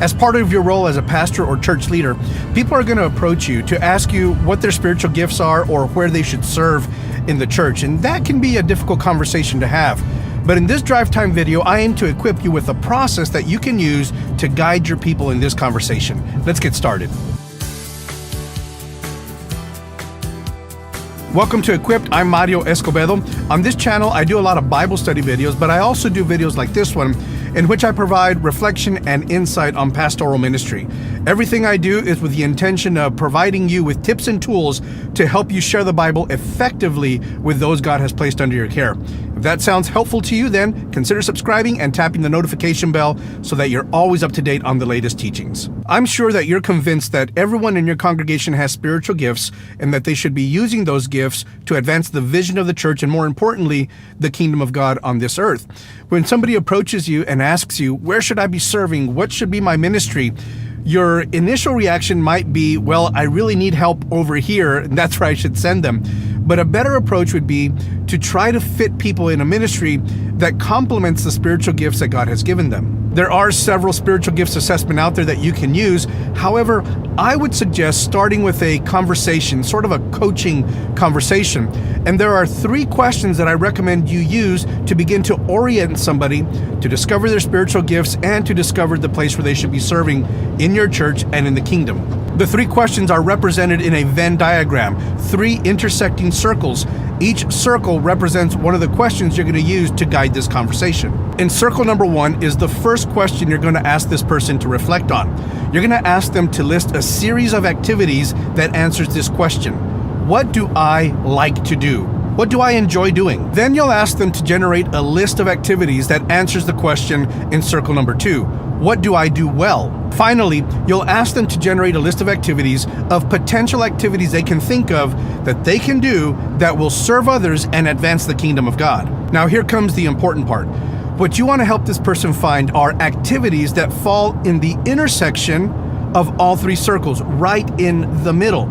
As part of your role as a pastor or church leader, people are going to approach you to ask you what their spiritual gifts are or where they should serve in the church, and that can be a difficult conversation to have. But in this drive time video, I aim to equip you with a process that you can use to guide your people in this conversation. Let's get started. Welcome to Equipped. I'm Mario Escobedo. On this channel, I do a lot of Bible study videos, but I also do videos like this one, in which I provide reflection and insight on pastoral ministry. Everything I do is with the intention of providing you with tips and tools to help you share the Bible effectively with those God has placed under your care. If that sounds helpful to you, then consider subscribing and tapping the notification bell so that you're always up to date on the latest teachings. I'm sure that you're convinced that everyone in your congregation has spiritual gifts and that they should be using those gifts to advance the vision of the church and, more importantly, the kingdom of God on this earth. When somebody approaches you and asks you, where should I be serving? What should be my ministry? Your initial reaction might be, well, I really need help over here, and that's where I should send them. But a better approach would be to try to fit people in a ministry that complements the spiritual gifts that God has given them. There are several spiritual gifts assessment out there that you can use. However, I would suggest starting with a conversation, sort of a coaching conversation. And there are 3 questions that I recommend you use to begin to orient somebody to discover their spiritual gifts and to discover the place where they should be serving in your church and in the kingdom. The 3 questions are represented in a Venn diagram, 3 intersecting circles. Each circle represents one of the questions you're going to use to guide this conversation. In circle number 1 is the first question you're going to ask this person to reflect on. You're going to ask them to list a series of activities that answers this question. What do I like to do? What do I enjoy doing? Then you'll ask them to generate a list of activities that answers the question in circle number 2. What do I do well? Finally, you'll ask them to generate a list of activities of potential activities they can think of that they can do that will serve others and advance the kingdom of God. Now here comes the important part. What you want to help this person find are activities that fall in the intersection of all 3 circles, right in the middle.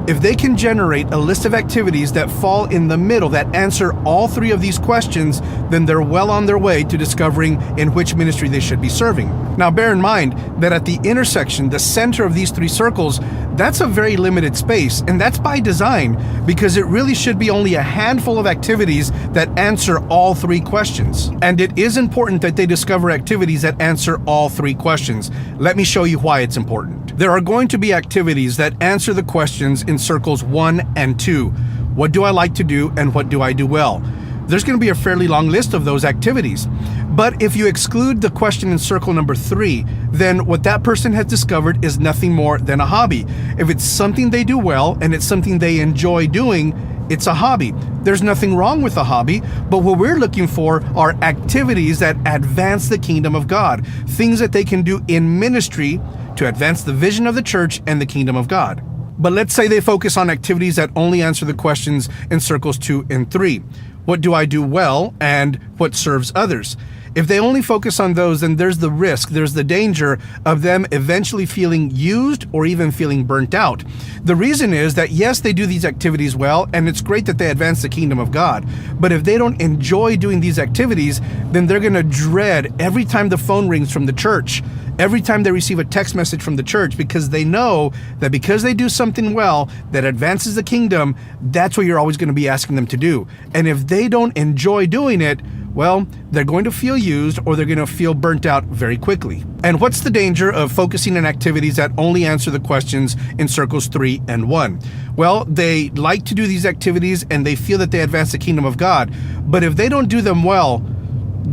If they can generate a list of activities that fall in the middle, that answer all 3 of these questions, then they're well on their way to discovering in which ministry they should be serving. Now, bear in mind that at the intersection, the center of these 3 circles, that's a very limited space, and that's by design, because it really should be only a handful of activities that answer all 3 questions. And it is important that they discover activities that answer all 3 questions. Let me show you why it's important. There are going to be activities that answer the questions in circles 1 and 2. What do I like to do and what do I do well? There's going to be a fairly long list of those activities. But if you exclude the question in circle number 3, then what that person has discovered is nothing more than a hobby. If it's something they do well and it's something they enjoy doing, it's a hobby. There's nothing wrong with a hobby, but what we're looking for are activities that advance the kingdom of God, things that they can do in ministry to advance the vision of the church and the kingdom of God. But let's say they focus on activities that only answer the questions in circles 2 and 3. What do I do well and what serves others? If they only focus on those, then there's the risk, there's the danger of them eventually feeling used or even feeling burnt out. The reason is that yes, they do these activities well, and it's great that they advance the kingdom of God. But if they don't enjoy doing these activities, then they're going to dread every time the phone rings from the church, every time they receive a text message from the church, because they know that because they do something well that advances the kingdom, that's what you're always going to be asking them to do. And if they don't enjoy doing it, well, they're going to feel used or they're going to feel burnt out very quickly. And what's the danger of focusing on activities that only answer the questions in circles 3 and 1? Well, they like to do these activities and they feel that they advance the kingdom of God. But if they don't do them well,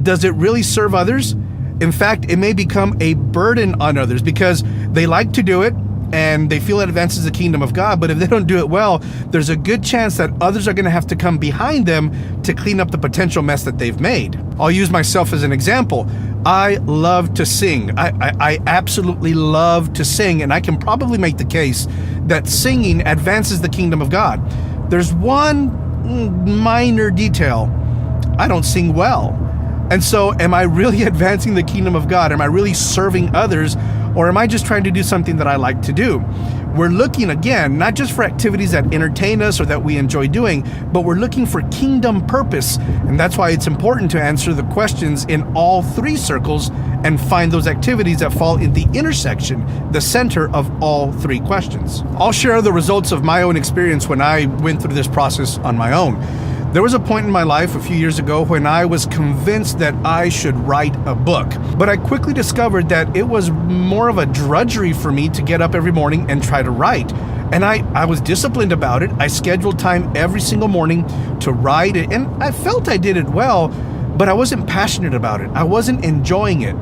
does it really serve others? In fact, it may become a burden on others because they like to do it and they feel it advances the kingdom of God, but if they don't do it well, there's a good chance that others are going to have to come behind them to clean up the potential mess that they've made. I'll use myself as an example. I love to sing. I absolutely love to sing, and I can probably make the case that singing advances the kingdom of God. There's one minor detail. I don't sing well. And so am I really advancing the kingdom of God? Am I really serving others? Or am I just trying to do something that I like to do? We're looking, again, not just for activities that entertain us or that we enjoy doing, but we're looking for kingdom purpose. And that's why it's important to answer the questions in all three circles and find those activities that fall in the intersection, the center of all three questions. I'll share the results of my own experience when I went through this process on my own. There was a point in my life a few years ago when I was convinced that I should write a book, but I quickly discovered that it was more of a drudgery for me to get up every morning and try to write. And I was disciplined about it. I scheduled time every single morning to write it, and I felt I did it well, but I wasn't passionate about it. I wasn't enjoying it.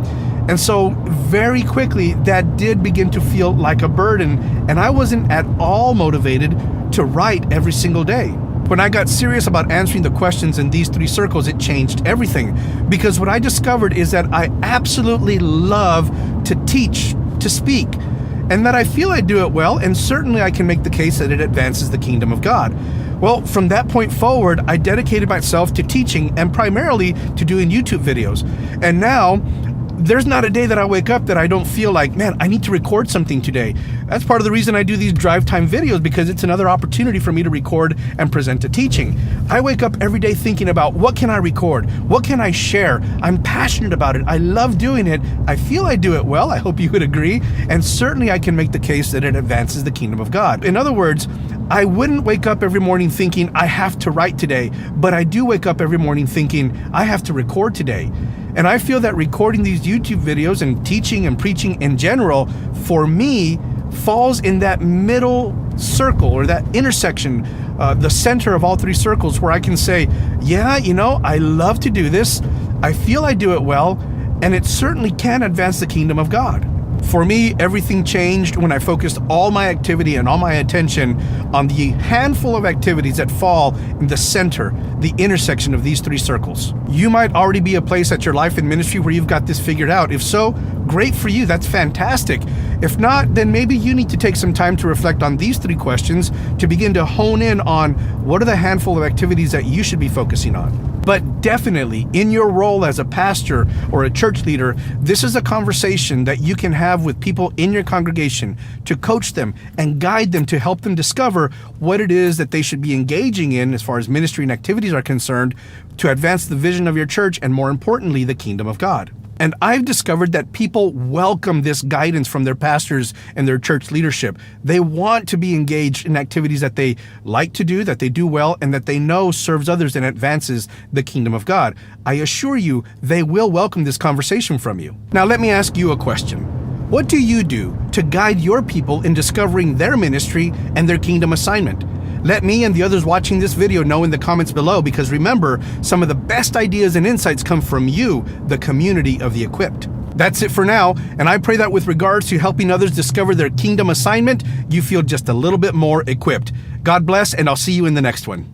And so very quickly, that did begin to feel like a burden, and I wasn't at all motivated to write every single day. When I got serious about answering the questions in these three circles, it changed everything. Because what I discovered is that I absolutely love to teach, to speak, and that I feel I do it well, and certainly I can make the case that it advances the kingdom of God. Well, from that point forward, I dedicated myself to teaching and primarily to doing YouTube videos. And now, there's not a day that I wake up that I don't feel like, man, I need to record something today. That's part of the reason I do these drive time videos, because it's another opportunity for me to record and present a teaching. I wake up every day thinking about, what can I record? What can I share? I'm passionate about it. I love doing it. I feel I do it well. I hope you would agree. And certainly I can make the case that it advances the kingdom of God. In other words, I wouldn't wake up every morning thinking I have to write today, but I do wake up every morning thinking I have to record today. And I feel that recording these YouTube videos and teaching and preaching in general, for me, falls in that middle circle or that intersection, the center of all three circles, where I can say, yeah, I love to do this. I feel I do it well, and it certainly can advance the kingdom of God. For me, everything changed when I focused all my activity and all my attention on the handful of activities that fall in the center, the intersection of these three circles. You might already be a place at your life and ministry where you've got this figured out. If so, great for you. That's fantastic. If not, then maybe you need to take some time to reflect on these three questions to begin to hone in on what are the handful of activities that you should be focusing on. But definitely, in your role as a pastor or a church leader, this is a conversation that you can have with people in your congregation to coach them and guide them to help them discover what it is that they should be engaging in as far as ministry and activities are concerned to advance the vision of your church and, more importantly, the kingdom of God. And I've discovered that people welcome this guidance from their pastors and their church leadership. They want to be engaged in activities that they like to do, that they do well, and that they know serves others and advances the kingdom of God. I assure you, they will welcome this conversation from you. Now, let me ask you a question. What do you do to guide your people in discovering their ministry and their kingdom assignment? Let me and the others watching this video know in the comments below, because remember, some of the best ideas and insights come from you, the community of the equipped. That's it for now, and I pray that with regards to helping others discover their kingdom assignment, you feel just a little bit more equipped. God bless, and I'll see you in the next one.